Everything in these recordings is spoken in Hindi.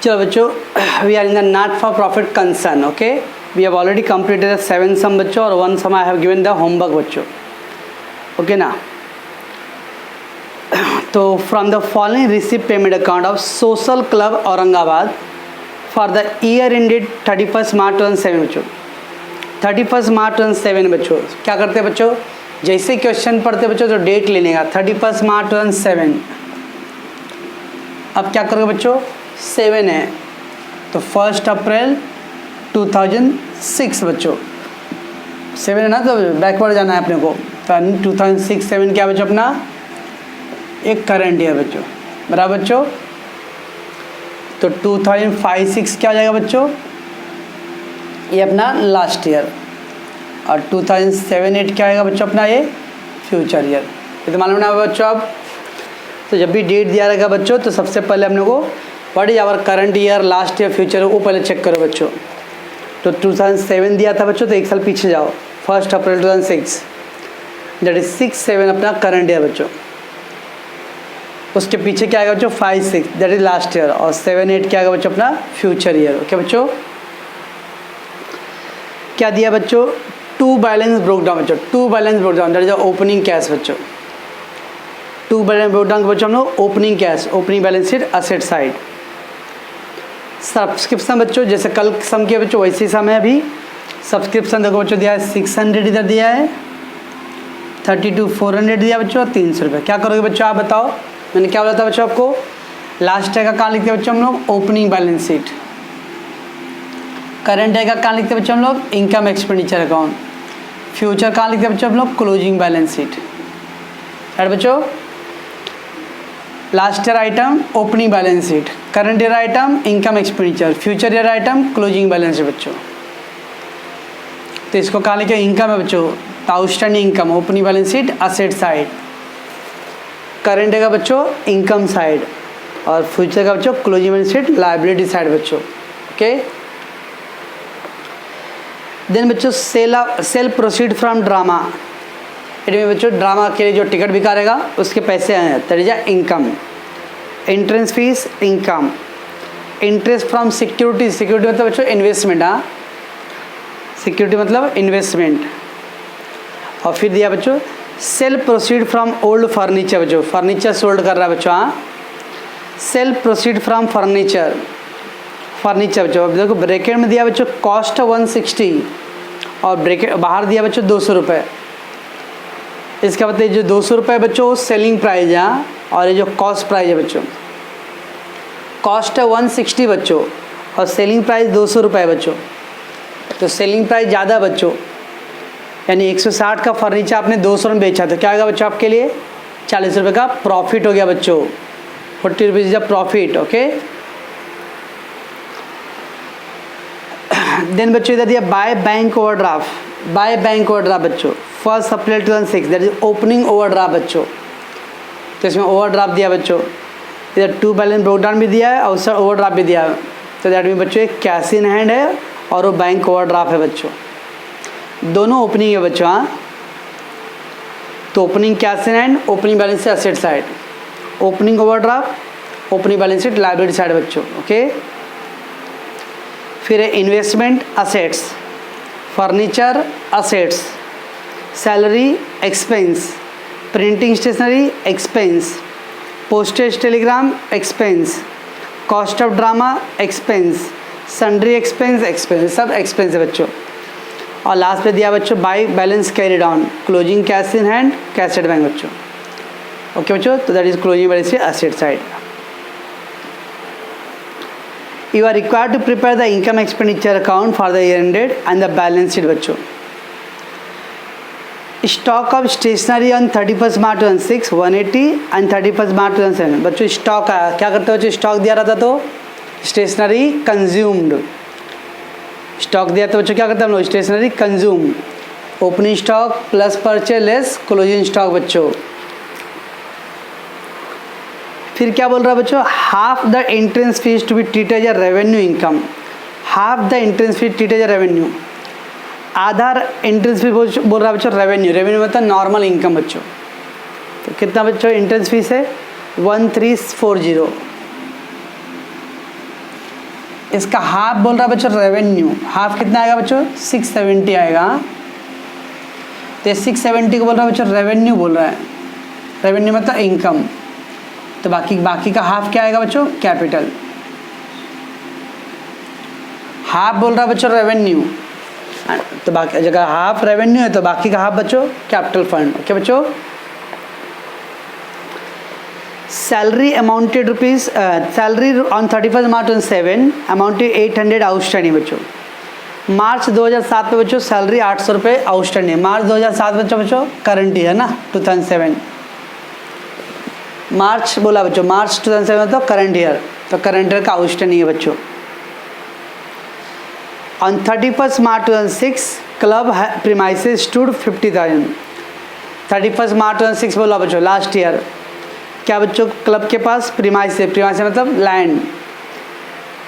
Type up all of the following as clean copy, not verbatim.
चलो बच्चों, we are in the not for profit concern. Okay, we have already completed 7 sum बच्चों और 1 sum I have given the homework बच्चों. ओके ना. तो from the following receive payment account of social club Aurangabad for the year ended 31 March 2007 बच्चों. 31 मार्च 2007 बच्चों क्या करते हैं बच्चों, जैसे क्वेश्चन पढ़ते बच्चों तो डेट ले लेगा 31 मार्च 2007. अब क्या करोगे बच्चों, 7 है तो 1 अप्रैल 2006 बच्चों. 7 है ना, तो बैकवर्ड जाना है अपने को. 2006-7 क्या बच्चों अपना एक करंट ईयर बच्चों, बराबर बच्चों. तो 2005-6 क्या हो जाएगा बच्चों, ये अपना लास्ट ईयर. और 2007-8 क्या आएगा बच्चों अपना ये फ्यूचर ईयर. ये तो मालूम ना बच्चों. अब तो जब भी डेट दिया रहेगा बच्चों तो सबसे पहले अपने को what is our current year, last year, future वो पहले चेक करो बच्चों. तो 2007 दिया था बच्चों तो एक साल पीछे जाओ, 1 अप्रैल 2006, दैट इज 6-7 अपना करंट ईयर बच्चों. उसके पीछे क्या आएगा बच्चों 5-6 दैट इज लास्ट ईयर, और 7-8 क्या आएगा बच्चों अपना फ्यूचर ईयर. ओके बच्चों. क्या दिया बच्चों, 2 बैलेंस ब्रोक डाउन बच्चों. 2 balance broke down that is opening cash बच्चों. 2 बैलेंस ब्रोक डाउन बच्चों हम लोग opening cash, opening balance sheet, asset side. Subscription बच्चों जैसे कल सम किया बच्चों वैसे ही सम है. अभी सब्सक्रिप्शन देखो बच्चों दिया है 600 इधर दिया है, 32 400 दिया बच्चों और 300 रुपये. क्या करोगे बच्चों आप बताओ, मैंने क्या बोला था बच्चों आपको, लास्ट डे का कहाँ लिखते हैं बच्चों हम लोग opening balance sheet, current day का कहाँ लिखते हैं बच्चों हम लोग इनकम एक्सपेंडिचर अकाउंट, फ्यूचर कहाँ लिखते हैं बच्चों हम लोग क्लोजिंग बैलेंस शीट. राइट बच्चों. Last year item opening balance sheet, current year item income expenditure, future year item closing balance sheet बच्चों. तो इसको कहाँ लिखे इनकम है बच्चों, outstanding income opening balance sheet asset side, current का बच्चों इनकम साइड, और फ्यूचर का बच्चों closing balance sheet liability side बच्चों. ओके. देन बच्चों सेल प्रोसीड फ्रॉम ड्रामा. इसमें बच्चों ड्रामा के लिए जो टिकट बिका रहेगा उसके पैसे हैं, that is income. Entrance fees income. Interest from security, security मतलब बच्चों इन्वेस्टमेंट. हाँ, सिक्योरिटी मतलब इन्वेस्टमेंट. और फिर दिया बच्चों cell proceed from old furniture बच्चों, फर्नीचर सोल्ड कर रहा है बच्चों. हाँ, cell proceed from furniture, furniture बच्चों. अब देखो ब्रैकेट में दिया बच्चों कॉस्ट 160 और ब्रैकेट बाहर दिया बच्चों 200 रुपये. इसका मतलब जो 200 रुपये बच्चों सेलिंग प्राइस है, और ये जो कॉस्ट प्राइस है बच्चों, कॉस्ट है 160 बच्चों और सेलिंग प्राइस 200 रुपये बच्चों. तो सेलिंग प्राइस ज़्यादा बच्चों, यानी 160 का फर्नीचर आपने 200 में बेचा तो क्या होगा बच्चों आपके लिए 40 रुपये का प्रॉफिट हो गया बच्चों. 40 rupees is a profit. Okay. Then बच्चों इधर दिया by bank overdraft, by bank overdraft बच्चों 1 April 2006 that is opening overdraft बच्चों. तो इसमें ओवरड्राफ्ट दिया बच्चों, इधर 2 बैलेंस ब्रोक डाउन भी दिया है और उसका ओवरड्राफ्ट भी दिया है. तो दैट मीन बच्चों एक कैश इन हैंड है और वो बैंक ओवरड्राफ्ट है बच्चों, दोनों ओपनिंग है बच्चों. हाँ, तो opening cash in hand, opening balance sheet asset side, opening overdraft, opening balance sheet liability side बच्चों. ओके. फिर है investment assets, furniture assets, salary expense, printing stationery expense, postage telegram expense, cost of drama expense, sundry expense, expense सब एक्सपेंस है बच्चों. और लास्ट पे दिया बच्चों by balance carry down, closing cash in hand, cash at bank बच्चों. ओके बच्चों. तो that is closing balance sheet asset side. You are required to prepare the income expenditure account for the year ended and the balance sheet बच्चों. Stock of stationery on 31 March 2006 180 and 31 March 2007 बच्चों. स्टॉक आया, क्या करते हो बच्चों, स्टॉक दिया रहता तो स्टेशनरी कंज्यूम्ड, स्टॉक दिया तो बच्चों क्या करते हैं हम लोग stationery consume, opening stock plus purchase less closing stock बच्चों. फिर क्या बोल रहा है बच्चों, half the entrance fee to be treated as revenue income, half the entrance fee treated as revenue, आधा एंट्रेंस फीस बोल रहा है बच्चों रेवेन्यू, रेवेन्यू मतलब नॉर्मल इनकम बच्चों. तो कितना बच्चों एंट्रेंस फीस है 1340. इसका हाफ बोल रहा है बच्चों रेवेन्यू, हाफ कितना आएगा बच्चों 670 आएगा। तो ये 670 को बोल रहा है बच्चों रेवेन्यू बोल रहा है, रेवेन्यू मतलब इनकम। तो बाकी का हाफ क्या आएगा बच्चों कैपिटल। हाफ बोल रहा है बच्चों रेवेन्यू, तो बाकी जगह हाफ रेवेन्यू है तो बाकी का हाफ बच्चों कैपिटल फंड। ओके बच्चों, salary amounted rupees salary on 31 March 2007 amounted 800 outstanding बच्चों। मार्च 2007 में बच्चों सैलरी 800 रुपये आउटस्टैंडिंग। मार्च 2007 बच्चों करंट ईयर ना 2007, मार्च बोला बच्चों, मार्च 2007 तो करंट ईयर, तो करंट ईयर का आउटस्टैंडिंग है बच्चों। On 31 March 2006 club premises stood 50,000। 31 March 2006 बोला बच्चों लास्ट ईयर, क्या बच्चों क्लब के पास प्रीमाइस मतलब लैंड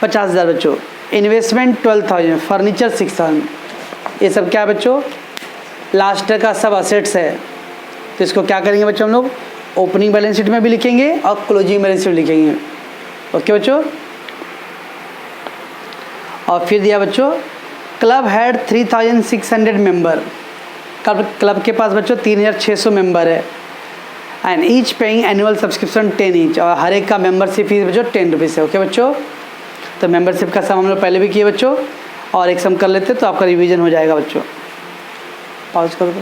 50,000 बच्चों, इन्वेस्टमेंट 12,000, फर्नीचर 6,000। ये सब क्या बच्चों लास्ट ईयर का सब असेट्स है। तो इसको क्या करेंगे बच्चों हम लोग ओपनिंग बैलेंस शीट में भी लिखेंगे और क्लोजिंग बैलेंस शीट लिखेंगे। ओके बच्चों, और फिर दिया बच्चों क्लब हैड 3,600 मेंबर। क्लब के पास बच्चों 3,600 मेंबर है and each paying annual subscription 10 each, और हर एक का मेंबरशिप फीस बच्चों 10 रुपीज़ है। ओके बच्चों, तो मेंबरशिप का सम हम लोग पहले भी किए बच्चों, और एक सम कर लेते तो आपका रिवीजन हो जाएगा बच्चों। पॉज कर दो।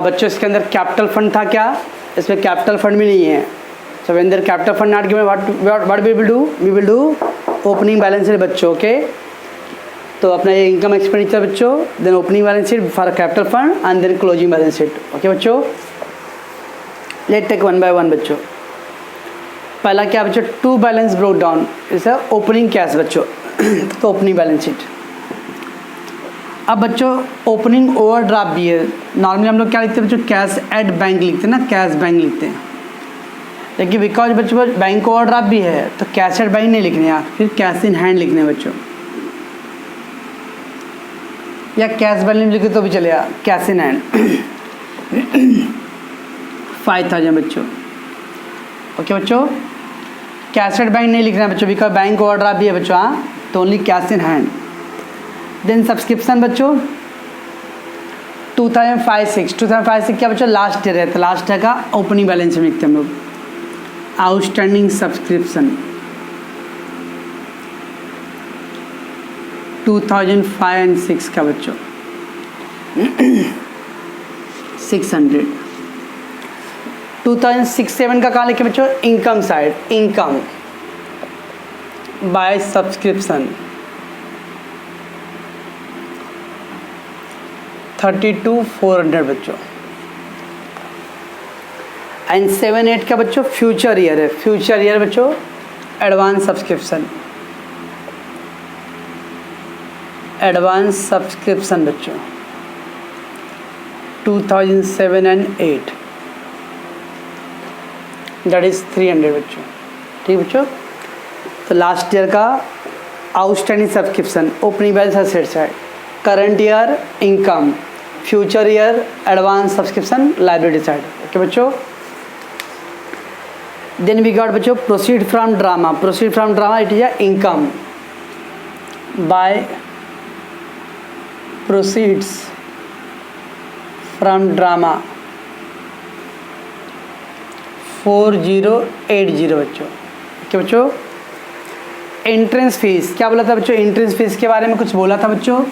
बच्चों इसके अंदर कैपिटल फंड था क्या, इसमें कैपिटल फंड भी नहीं है। So when there capital fund not given what we will do opening balance sheet बच्चों। ओके, तो अपना ये इनकम एक्सपेंडिचर बच्चों, then opening balance sheet for capital fund and then closing balance sheet. Okay बच्चों, let take one by one बच्चों। पहला क्या बच्चों टू बैलेंस ब्रोक डाउन, इस ओपनिंग कैश बच्चों तो ओपनिंग बैलेंस शीट। अब बच्चों ओपनिंग ओवरड्राफ्ट भी है। नॉर्मली हम लोग क्या लिखते हैं बच्चों कैश एट बैंक लिखते हैं ना, कैश बैंक लिखते हैं, लेकिन बिकॉज बच्चों बैंक ओवरड्राफ्ट भी है तो कैश एट बैंक नहीं लिखने हैं, फिर कैश इन हैंड लिखने बच्चों, या कैश बैलेंस लिखे तो भी चलेगा, कैश इन हैंड 5,000 बच्चों। ओके बच्चों, कैश एट बैंक नहीं लिखना है बच्चों बिकॉज बैंक ओवरड्राफ्ट भी है बच्चों, हाँ, तो only cash in hand. Then subscription बच्चों 2005-06 क्या बच्चों लास्ट ईयर है, तो लास्ट ईयर का ओपनिंग बैलेंस में लिखते हैं हम लोग आउटस्टैंडिंग सब्सक्रिप्शन 2005 एंड 6 का बच्चों 600। 2006-07 का कहाँ लिखे बच्चों income side, income by subscription 32,400 बच्चों। एंड 7-8 का बच्चों फ्यूचर ईयर है, फ्यूचर ईयर बच्चों एडवांस सब्सक्रिप्शन, एडवांस सब्सक्रिप्शन बच्चों 2007 एंड 8 दैट इज 300 बच्चों। ठीक बच्चों, तो लास्ट ईयर का outstanding subscription opening balance asset side, current year income, future year advance subscription liability side. Okay बच्चों, देन वी गॉट बच्चों proceed from drama, proceed from drama it is a income by proceeds from drama 4080 बच्चों। ओके बच्चों, एंट्रेंस फीस क्या बोला था बच्चों, एंट्रेंस फीस के बारे में कुछ बोला था बच्चों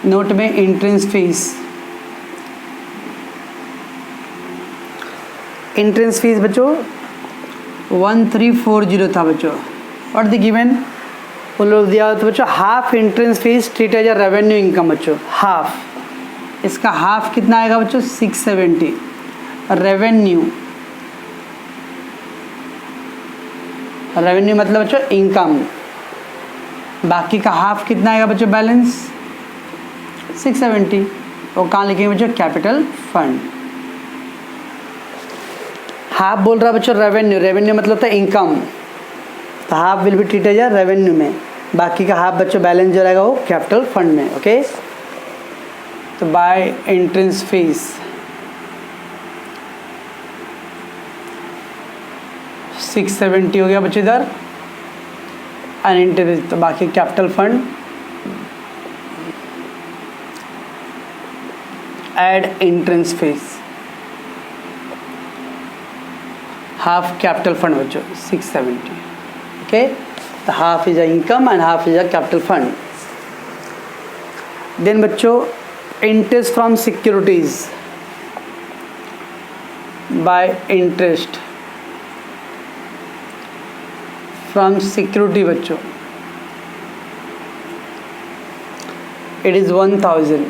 नोट में, एंट्रेंस फीस, एंट्रेंस फीस बच्चों 1340 था बच्चों। और द गिवन वो लोग दिया तो बच्चों half entrance fee treat as a revenue income बच्चों, हाफ, इसका हाफ कितना आएगा बच्चों 670 रेवेन्यू, रेवेन्यू मतलब बच्चों इनकम, बाकी का हाफ कितना आएगा बच्चों बैलेंस 670, और कहाँ लिखेंगे बच्चों कैपिटल फंड। हाफ बोल रहा बच्चों रेवेन्यू, रेवेन्यू मतलब था इनकम, तो half will be treated as revenue में, बाकी का हाफ बच्चों बैलेंस जो रहेगा वो कैपिटल फंड में। ओके, तो बाय एंट्रेंस फीस 670 हो गया बच्चों इधर, अनइंटरेस्ट, तो बाकी capital fund add entrance fees, half capital fund बच्चों 670, ओके। तो half is a income and half is a capital fund. Then बच्चों interest from securities by interest from security बच्चों, इट इज 1000।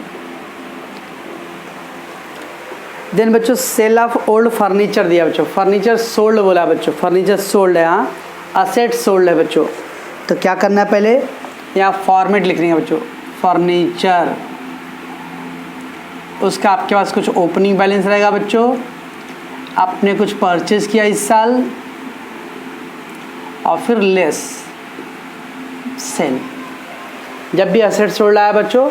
देन बच्चों सेल ऑफ ओल्ड फर्नीचर दिया बच्चों, फर्नीचर सोल्ड बोला बच्चों, फर्नीचर सोल्ड है, हाँ असेट सोल्ड है बच्चों। तो क्या करना है, पहले यहाँ फॉर्मेट लिखनी है बच्चों, फर्नीचर, उसका आपके पास कुछ ओपनिंग बैलेंस रहेगा बच्चों, आपने कुछ परचेज किया इस साल, और फिर लेस सेल। जब भी असेट सोल्ड आया बच्चों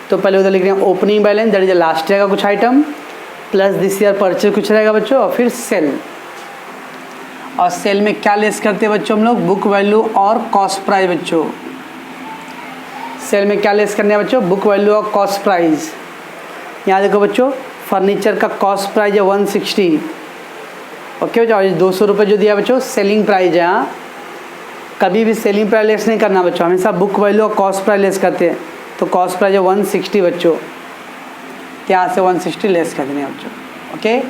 तो पहले उधर लिख रहे हैं opening balance, that is last year का कुछ item, plus this year purchase कुछ रहेगा बच्चों, और फिर सेल। और सेल में क्या लेस करते हैं बच्चों हम लोग, बुक वैल्यू और कॉस्ट प्राइस बच्चों। सेल में क्या लेस करने हैं बच्चों, बुक वैल्यू और कॉस्ट प्राइस। यहाँ देखो बच्चों फर्नीचर का कॉस्ट प्राइस है 160, ओके बच्चों, और 200 रुपये जो दिया बच्चों सेलिंग प्राइस है। हाँ कभी भी सेलिंग प्राइस लेस नहीं करना बच्चों, हमेशा बुक वैल्यू और कॉस्ट प्राइस लेस करते हैं। तो कॉस्ट प्राइस है 160 बच्चों, यहाँ से 160 लेस कर देंगे बच्चों, ओके।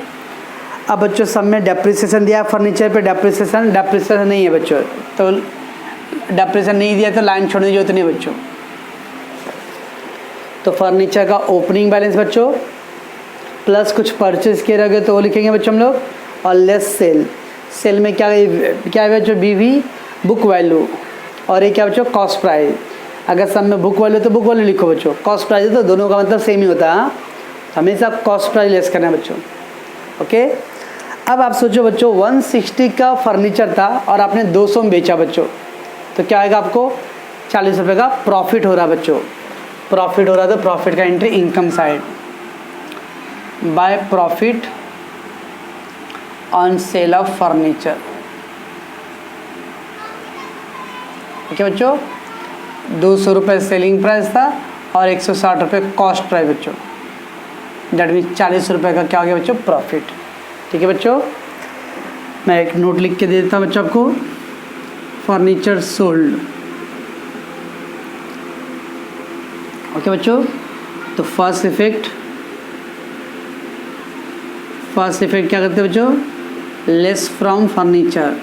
अब बच्चों सब में डेप्रिसिएशन दिया है फर्नीचर पे, डेप्रिसिएशन नहीं है बच्चों, तो डेप्रिसिएशन नहीं दिया तो लाइन छोड़ने की जरूरत नहीं बच्चों। तो फर्नीचर का ओपनिंग बैलेंस बच्चों प्लस कुछ परचेज किए रहेंगे तो वो लिखेंगे बच्चों हम लोग, और लेस सेल। सेल में क्या है बच्चों, बीवी बुक वैल्यू, और ये क्या बच्चों कॉस्ट प्राइस। अगर सब में बुक वैल्यू तो बुक वैल्यू लिखो बच्चों, कॉस्ट प्राइस है तो दोनों का मतलब सेम ही होता है। हमेशा कॉस्ट प्राइस लेस करना है बच्चों, ओके। अब आप सोचो बच्चों 160 का फर्नीचर था और आपने 200 में बेचा बच्चों, तो क्या आएगा आपको 40 रुपये का प्रॉफिट हो रहा बच्चों, प्रॉफिट हो रहा तो प्रॉफिट का entry income side, by profit on sale of furniture, okay बच्चों। 200 रुपये सेलिंग प्राइस था और 160 रुपये कॉस्ट प्राइस बच्चों, डेट मीन 40 रुपये का क्या हो गया बच्चों प्रॉफिट। ठीक है बच्चों, मैं एक नोट लिख के दे देता हूँ बच्चों आपको, फर्नीचर सोल्ड, ओके बच्चों। तो फर्स्ट इफेक्ट क्या करते हैं बच्चों, लेस फ्रॉम फर्नीचर,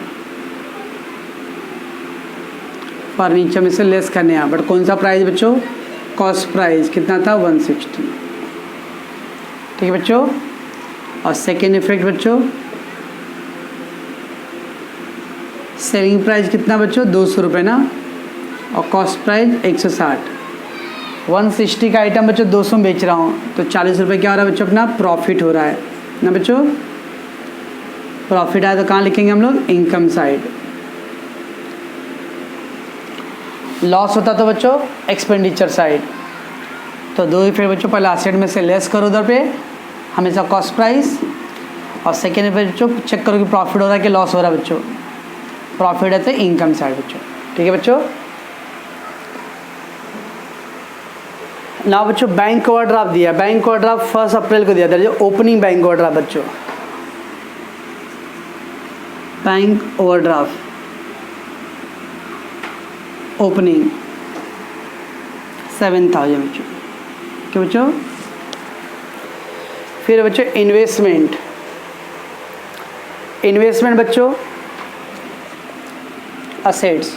फर्नीचर में से लेस करने हैं, बट कौन सा प्राइस बच्चों, कॉस्ट प्राइस कितना था 160। ठीक है बच्चों। और सेकेंड इफेक्ट बच्चों, सेलिंग प्राइस कितना बच्चों 200 रुपये ना, और कॉस्ट प्राइस 160। 160 का आइटम बच्चों 200 में बेच रहा हूँ तो 40 रुपये क्या हो रहा है बच्चों, अपना प्रॉफिट हो रहा है ना बच्चों। प्रॉफिट आया तो कहाँ लिखेंगे हम लोग, इनकम साइड। लॉस होता तो बच्चों एक्सपेंडिचर साइड। तो दो ही फिर बच्चों, पहले असेट में से लेस करो उधर पे हमेशा कॉस्ट प्राइस, और सेकेंड पे बच्चों चेक करो कि प्रॉफिट हो रहा है कि लॉस हो रहा है बच्चों। प्रॉफिट है तो इनकम साइड बच्चों। ठीक है बच्चों। ना बच्चों बैंक ओवरड्राफ्ट दिया, बैंक ओवरड्राफ्ट 1 अप्रैल को दिया था, जो ओपनिंग बैंक ओवरड्राफ्ट बच्चों, बैंक ओवरड्राफ्ट ओपनिंग 7000 बच्चों। क्या बच्चों। फिर बच्चों इन्वेस्टमेंट, इन्वेस्टमेंट बच्चों असेट्स।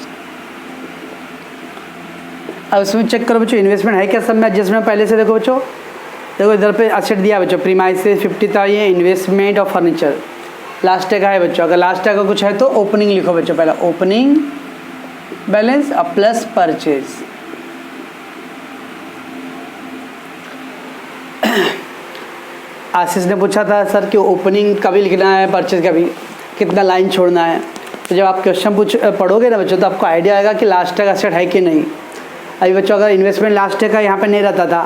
अब इसमें चेक करो बच्चों इन्वेस्टमेंट है क्या सब में, जिसमें पहले से देखो बच्चों, देखो इधर पे असेट दिया बच्चों, प्रीमाइसेस 50 था, ये इन्वेस्टमेंट और फर्नीचर लास्ट टैग है बच्चों। अगर लास्ट टैग का कुछ है तो ओपनिंग लिखो बच्चों, पहला ओपनिंग बैलेंस और प्लस परचेज। आशीष ने पूछा था सर कि ओपनिंग का भी लिखना है, परचेज का भी, कितना लाइन छोड़ना है। तो जब आप क्वेश्चन पढ़ोगे ना बच्चों तो आपको आइडिया आएगा कि लास्ट टैग असेट है कि नहीं। अभी बच्चों अगर इन्वेस्टमेंट लास्ट टैग का यहाँ पे नहीं रहता था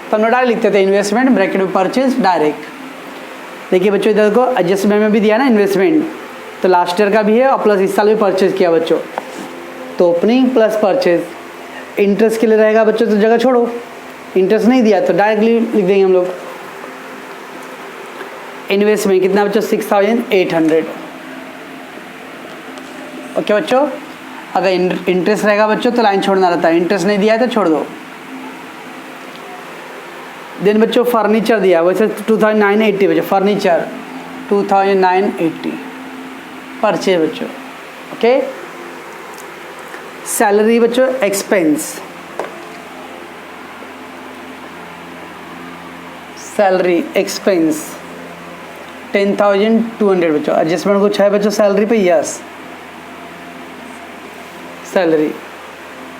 तो हम लोग डायरेक्ट लिखते थे इन्वेस्टमेंट ब्रैकेट में परचेज डायरेक्ट। देखिए बच्चों इधर को एडजस्टमेंट में भी दिया ना इन्वेस्टमेंट, तो लास्ट ईयर का भी है और प्लस इस साल भी परचेज किया बच्चों। तो ओपनिंग प्लस परचेज। इंटरेस्ट के लिए रहेगा बच्चों तो जगह छोड़ो, इंटरेस्ट नहीं दिया तो डायरेक्टली लिख देंगे हम लोग। इन्वेस्टमेंट कितना बच्चों 6800। ओके बच्चों, अगर इंटरेस्ट रहेगा बच्चों तो लाइन छोड़ना रहता है, इंटरेस्ट नहीं दिया है तो छोड़ दो। देन बच्चों फर्नीचर दिया वैसे 2980 बच्चों, फर्नीचर 2980 परचेज बच्चों। ओके, सैलरी बच्चों एक्सपेंस, सैलरी एक्सपेंस 10,200 बच्चों। एडजस्टमेंट कुछ है बच्चों सैलरी पे? Yes, salary.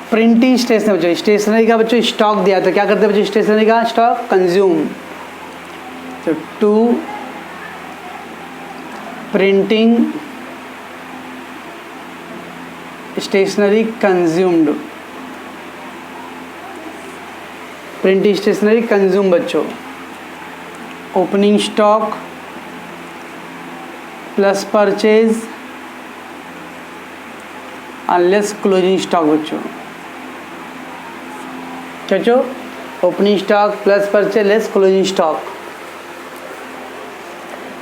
प्रिंटिंग स्टेशनरी बच्चों, स्टेशनरी का बच्चों स्टॉक दिया तो क्या करते हैं बच्चों स्टेशनरी का स्टॉक? कंज्यूम। तो to printing stationery consumed, printing stationery consume बच्चों। Opening stock plus purchase unless closing stock बच्चों। क्या बच्चों? Opening stock plus purchase less closing stock.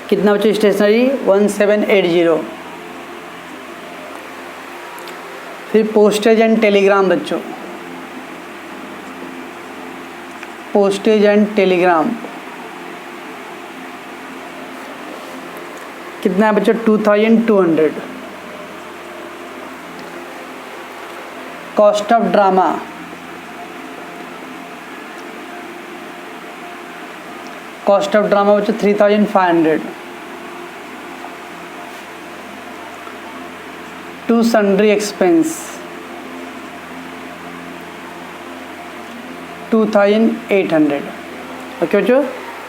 कितना बच्चों स्टेशनरी? 1780। फिर पोस्टेज एंड टेलीग्राम बच्चों, पोस्टेज एंड टेलीग्राम कितना है बच्चों? 2200। Cost of drama, cost of drama बच्चों 3500। To sundry expense 2800। ओके बच्चों,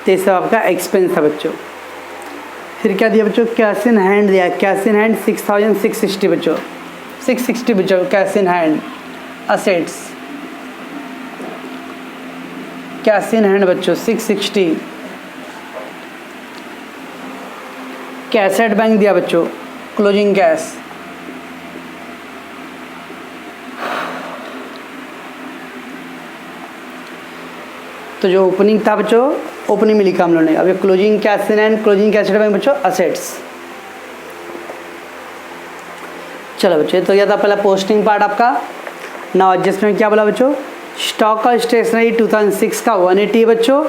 तो ये सब आपका एक्सपेंस है बच्चों। फिर क्या दिया बच्चों? कैश इन हैंड दिया, कैश इन हैंड 6660 बच्चों, 660 बच्चों cash in hand. Assets cash in hand बच्चों 660। कैसेट बैंक दिया बच्चों, क्लोजिंग कैश तो जो ओपनिंग था बच्चों ओपनिंग में लिखा हम लोगों ने। अब ये closing cash in hand, closing cassette bank बच्चों असेट्स। चलो बच्चों, तो यह था पहला पोस्टिंग पार्ट आपका। नाउ एडजस्टमेंट क्या बोला बच्चों? स्टॉक का स्टेशनरी 2006 का 180 बच्चों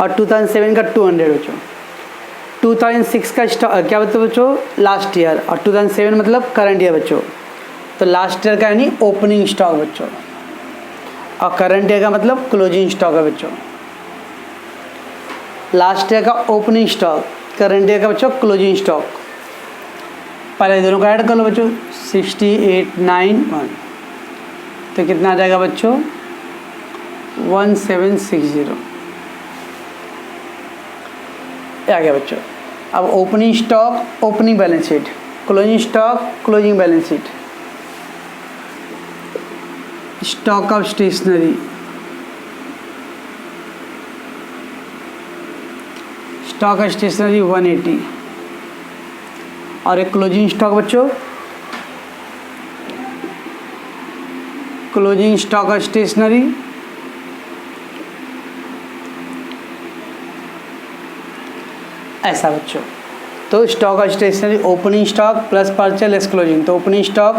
और 2007 का 200 बच्चों। 2006 का स्टॉक क्या बता बच्चों? लास्ट ईयर, और 2007 मतलब करंट ईयर बच्चों। तो लास्ट ईयर का यानी ओपनिंग स्टॉक बच्चों, और करंट ईयर का मतलब क्लोजिंग स्टॉक है बच्चों। लास्ट ईयर का ओपनिंग स्टॉक, करंट ईयर का बच्चों क्लोजिंग स्टॉक। पहले दोनों को ऐड कर लो बच्चों, 6891 तो कितना आ जाएगा बच्चों? 1760 आ गया बच्चों। अब opening stock opening balance sheet, closing stock closing balance sheet. Stock of stationery, stock of stationery 180 और एक क्लोजिंग स्टॉक बच्चों, क्लोजिंग स्टॉक ऑफ स्टेशनरी ऐसा बच्चों। तो stock of stationery opening stock plus purchase less closing, तो opening stock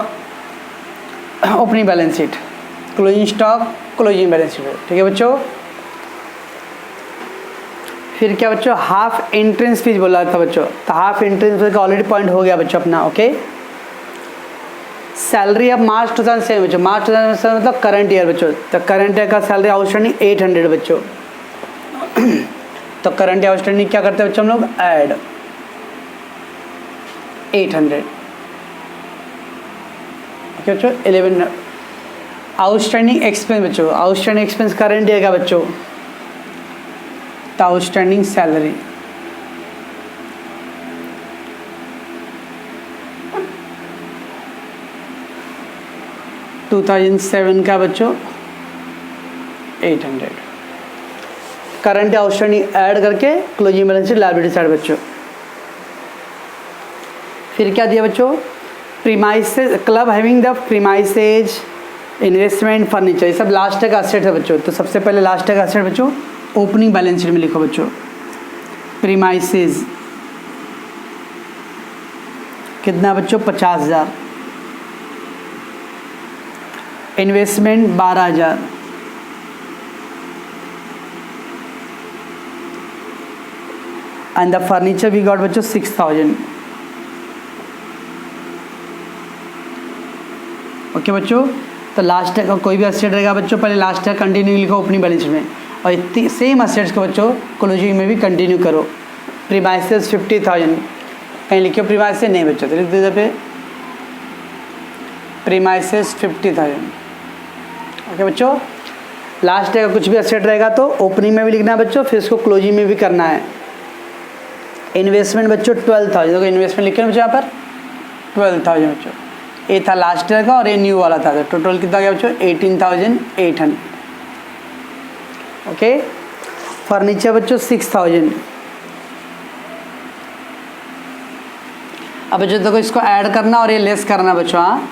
opening balance sheet, closing stock closing balance sheet. ठीक है बच्चों। फिर क्या बच्चों? हाफ एंट्रेंस फीस बोला था बच्चों, तो हाफ एंट्रेंस फीस का ऑलरेडी पॉइंट हो गया बच्चों अपना। ओके, सैलरी अब मार्च 2007 बच्चों, मार्च 2007 मतलब करंट ईयर बच्चों। तो करंट ईयर का सैलरी आउटस्टैंडिंग 800 बच्चों। तो करंट ईयर आउटस्टैंडिंग क्या करते हैं बच्चों हम लोग? ऐड 800। ओके बच्चों, 11 आउटस्टैंडिंग एक्सपेंस बच्चों, आउटस्टैंडिंग एक्सपेंस करंट ईयर का बच्चों, तो आउटस्टैंडिंग सैलरी 2007 का बच्चों 800। करंट आउटस्टैंडिंग ऐड करके closing balance sheet liability side बच्चों। फिर क्या दिया बच्चों? Premises, club having the premises, investment, furniture, ये सब लास्ट का एसेट है बच्चों। तो सबसे पहले लास्ट का एसेट बच्चों ओपनिंग बैलेंस शीट में लिखो बच्चों। प्रीमाइसेज कितना बच्चों 50,000, investment 12,000, and the furniture we got बच्चों 6,000। ओके बच्चों, तो लास्ट का कोई भी एसेट रहेगा बच्चों पहले लास्ट का कंटिन्यू लिखो ओपनिंग बैलेंस शीट में, और इतनी सेम एसेट्स को बच्चों क्लोजिंग में भी कंटिन्यू करो। प्रीमाइसेस 50,000, कहीं लिखो प्रीमाइसेस नहीं बच्चों, तो लिख दीजिए पे प्रीमाइसेस 50,000। ओके बच्चों, लास्ट का कुछ भी एसेट रहेगा तो ओपनिंग में भी लिखना है बच्चों, फिर इसको क्लोजिंग में भी करना है। इन्वेस्टमेंट बच्चों 12,000, देखो इन्वेस्टमेंट लिखे बच्चों यहाँ पर 12,000 बच्चों, ये था लास्ट ईयर का और ये न्यू वाला था, तो टोटल कितना गया बच्चों 18,800। ओके, फर्नीचर बच्चों 6,000। अब बच्चों देखो इसको ऐड करना और ये लेस करना बच्चों। हाँ,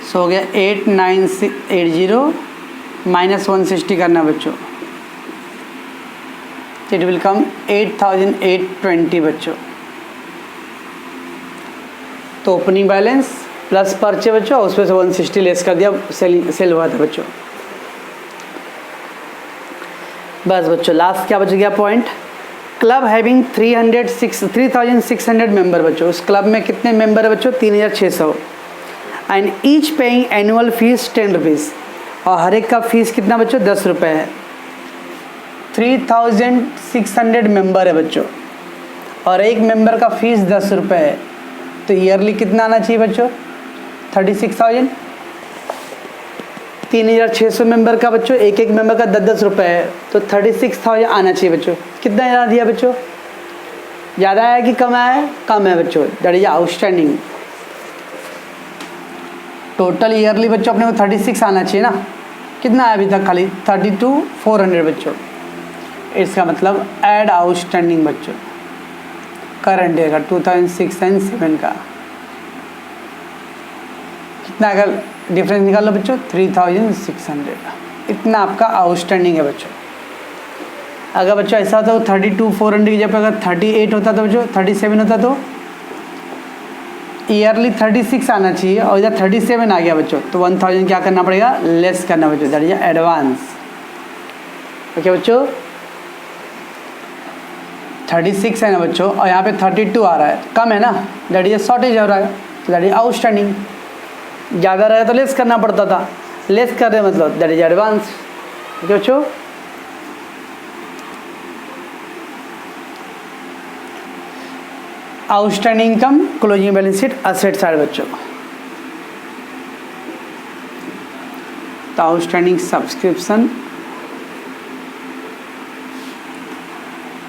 सो हो गया 8,980 माइनस 160 करना बच्चों, इट विल कम 8,820 बच्चों। तो ओपनिंग बैलेंस प्लस परचे बच्चों, उसमें से 160 लेस कर दिया, सेल हुआ था बच्चों। बस बच्चों लास्ट क्या बच गया पॉइंट, क्लब हैविंग 3,600 मेंबर बच्चों। उस क्लब में कितने मेंबर है बच्चों 3,600, and each paying annual fees 10 rupees, और हर एक का फीस कितना बच्चों 10 रुपये है। 3,600 मेंबर है बच्चों और एक मेंबर का फीस 10 रुपये है, तो ईयरली कितना आना चाहिए बच्चों 36,000। 3,600 मेंबर का बच्चों एक एक मेंबर का 10-10 रुपये है, तो 36,000 आना चाहिए बच्चों। कितना ज़्यादा दिया बच्चों, ज़्यादा आया कि कम आया, कम है बच्चों, that is outstanding. Total yearly बच्चों अपने को 36 आना चाहिए ना, कितना है अभी तक खाली 32,400 बच्चों। इसका मतलब ऐड आउटस्टैंडिंग बच्चों करंट ईयर का 2006 एंड 7 का कितना, अगर डिफरेंस निकाल लो बच्चों 3,600, इतना आपका आउटस्टैंडिंग है बच्चों। अगर बच्चों ऐसा होता तो 32,400 की जगह अगर 38 होता तो बच्चों 37 होता तो ईयरली 36 आना चाहिए, और इधर 37 आ गया बच्चों, तो 1,000 क्या करना पड़ेगा लेस करना बच्चों, दैट इज एडवांस। ओके बच्चों 36 है ना बच्चों, और यहाँ पे 32 आ रहा है, कम है ना, दैट इज शॉर्टेज हो रहा है, दैट इज आउटस्टैंडिंग। ज़्यादा रहे तो लेस करना पड़ता था, लेस कर रहे मतलब दैट इज एडवांस। ओके बच्चों, outstanding income closing balance sheet asset side बच्चों। तो आउटस्टैंडिंग सब्सक्रिप्शन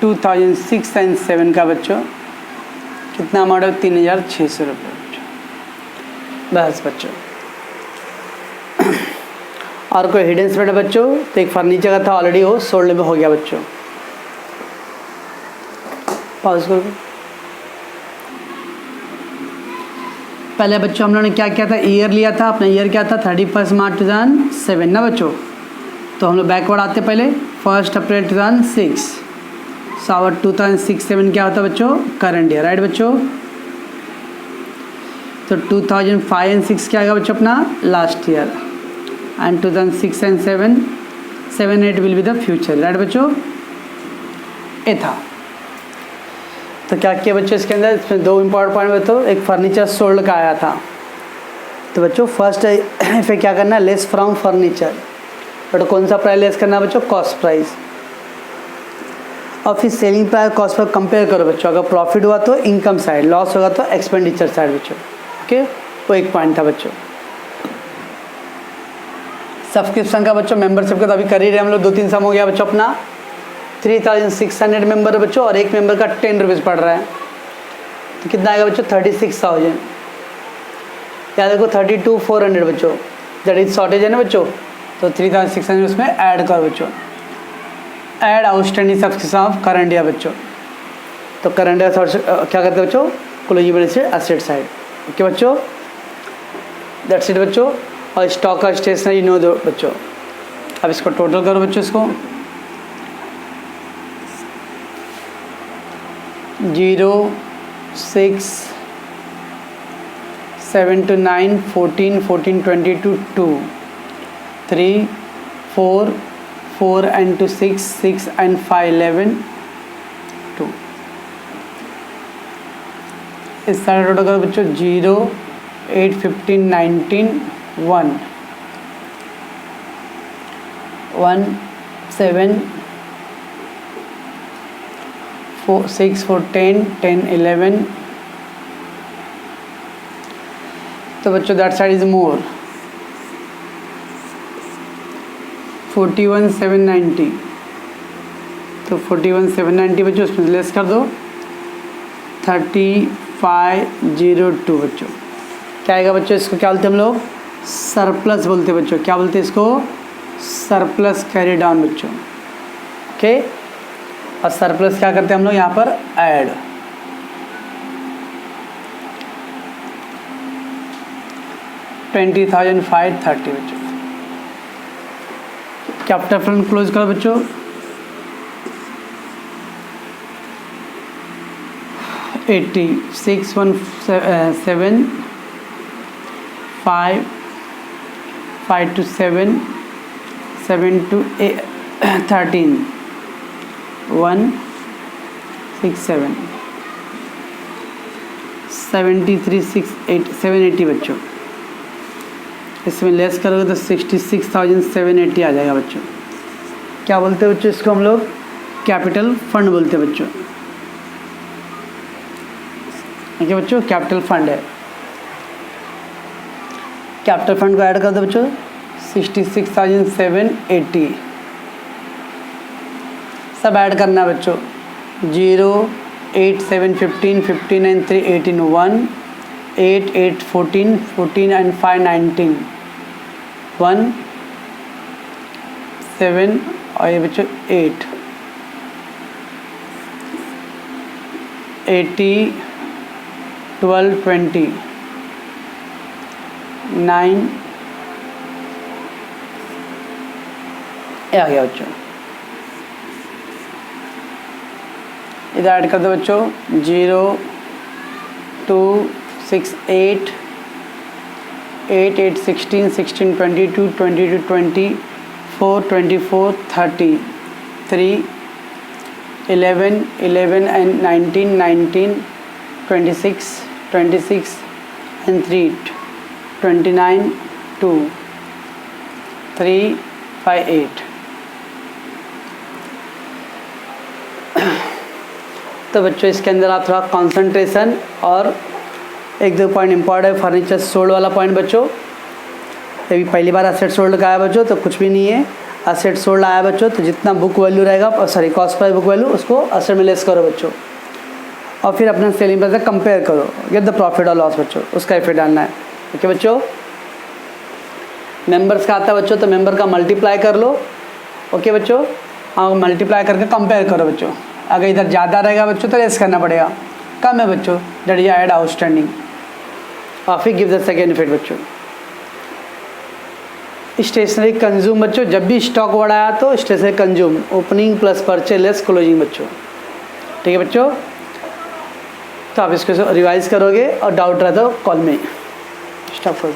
2006 एंड 7 का बच्चों कितना अमाउंट है 3,600 रुपये बच्चों। बस बच्चों, और कोई हिडन स्प्रेड है बच्चों, तो एक फर्नीचर का था ऑलरेडी वो सोल्ड में हो गया बच्चों। पॉज करो। पहले बच्चों हम लोगों ने क्या किया था, ईयर लिया था, अपना ईयर क्या था 31 मार्च 2007 ना बच्चों। तो हम लोग बैकवर्ड आते पहले 1 अप्रैल 2006, सो आवर 2006-7 क्या होता बच्चों करंट ईयर, राइट बच्चों। तो 2005 एंड 6 क्या आएगा बच्चों अपना last year, and 2006 and 7 8 will be the future, right बच्चों। ये था। तो क्या किया बच्चों इसके अंदर, इसमें 2 इंपॉर्टेंट पॉइंट बताओ। एक फर्नीचर सोल्ड का आया था, तो बच्चों फर्स्ट फिर क्या करना है लेस फ्रॉम फर्नीचर, बट कौन सा प्राइस लेस करना है बच्चों कॉस्ट प्राइस, और फिर selling price cost per compare करो बच्चों। अगर प्रॉफिट हुआ तो इनकम साइड, लॉस होगा तो एक्सपेंडिचर साइड बच्चों। ओके, वो एक पॉइंट था बच्चों। सब्सक्रिप्शन का बच्चों मेंबरशिप का तो अभी कर ही रहे हम लोग, 2-3 सम हो गया बच्चों अपना। 3,600 मेंबर है बच्चों, और एक मेंबर का 10 रुपीज़ पड़ रहा है, तो कितना आएगा बच्चों 36,000। या देखो 32,400 बच्चों, दैट इज शॉर्टेज है ना बच्चों, तो 3,600 उसमें ऐड करो बच्चों। Add outstanding subscription of current year बच्चों। तो करंट ईयर क्या करते हैं बच्चों closing balance sheet asset side. Okay बच्चों, दैट्स इट बच्चों। और स्टॉक और स्टेशनरी नो दो बच्चों। अब इसको टोटल करो बच्चों, इसको 0 6 7 to 9 14 14 22 2 3 4 4 and 2 6 6 and 5 11 2। इस सारे टोटल करो बच्चों 0 8 15 19 1 1 7 4 6 4 10 10 11। तो बच्चों दैट साइड इज मोर 41 790। तो 41 790 बच्चों उसमें लेस कर दो 3502 बच्चों। क्या आएगा बच्चों? इसको क्या बोलते हैं हम लोग? सरप्लस बोलते हैं बच्चों। क्या बोलते हैं इसको? सरप्लस कैरी डाउन बच्चों। ओके, और सरप्लस क्या करते हैं हम लोग यहाँ पर? ऐड। $20,530 बच्चों। कैपिटल फ्रंट क्लोज करो बच्चों। $86 1 7 5 to 7 7 to 13 1 6 7 73 6 8 780 बच्चों। इसमें लेस करोगे तो 66,780 आ जाएगा बच्चों। क्या बोलते हैं बच्चों इसको हम लोग? कैपिटल फंड बोलते हैं बच्चों। ठीक है बच्चों, कैपिटल फंड है। कैपिटल फंड को ऐड कर दो बच्चों 66,780। सब ऐड करना है बच्चों। 0 8 7 15 15 and 3 18 1 8 8 14 14 and 5 19 1 7 और ये बच्चों 8 80 12 20 9 आ गया बच्चों। इधर ऐड कर दो बच्चों 0 2 6 8 8 8 16 16 22 22 24 24 30 3 11 11 and 19 19 26 26 and 3 29 2 3 5 8। तो बच्चों इसके अंदर आप थोड़ा कंसंट्रेशन और एक दो पॉइंट इंपॉर्टेंट है। फर्नीचर सोल्ड वाला पॉइंट बच्चों, अभी पहली बार असेट सोल्ड का आया बच्चों तो कुछ भी नहीं है। असेट सोल्ड आया बच्चों तो जितना बुक वैल्यू रहेगा, sorry cost price book value, उसको असेट में लेस करो बच्चों और फिर अपना सेलिंग प्राइस से कंपेयर करो, गेट द प्रॉफिट और लॉस बच्चों, उसका इफेक्ट डालना है। ओके बच्चों, मेंबर्स का आता है बच्चों तो मेंबर का मल्टीप्लाई कर लो। ओके बच्चों, हाँ मल्टीप्लाई करके कंपेयर करो बच्चों। अगर इधर ज़्यादा रहेगा बच्चों तो लेस करना पड़ेगा, कम है बच्चों दैट इज ऐड आउटस्टैंडिंग और फिर गिव द सेकेंड इफेक्ट बच्चों। स्टेशनरी कंज्यूम बच्चों, जब भी स्टॉक वर्ड आया तो stationery consume opening plus purchase less closing बच्चों। ठीक है बच्चों, तो आप इसको रिवाइज करोगे और डाउट रहा तो कॉल में स्टॉप कर दो।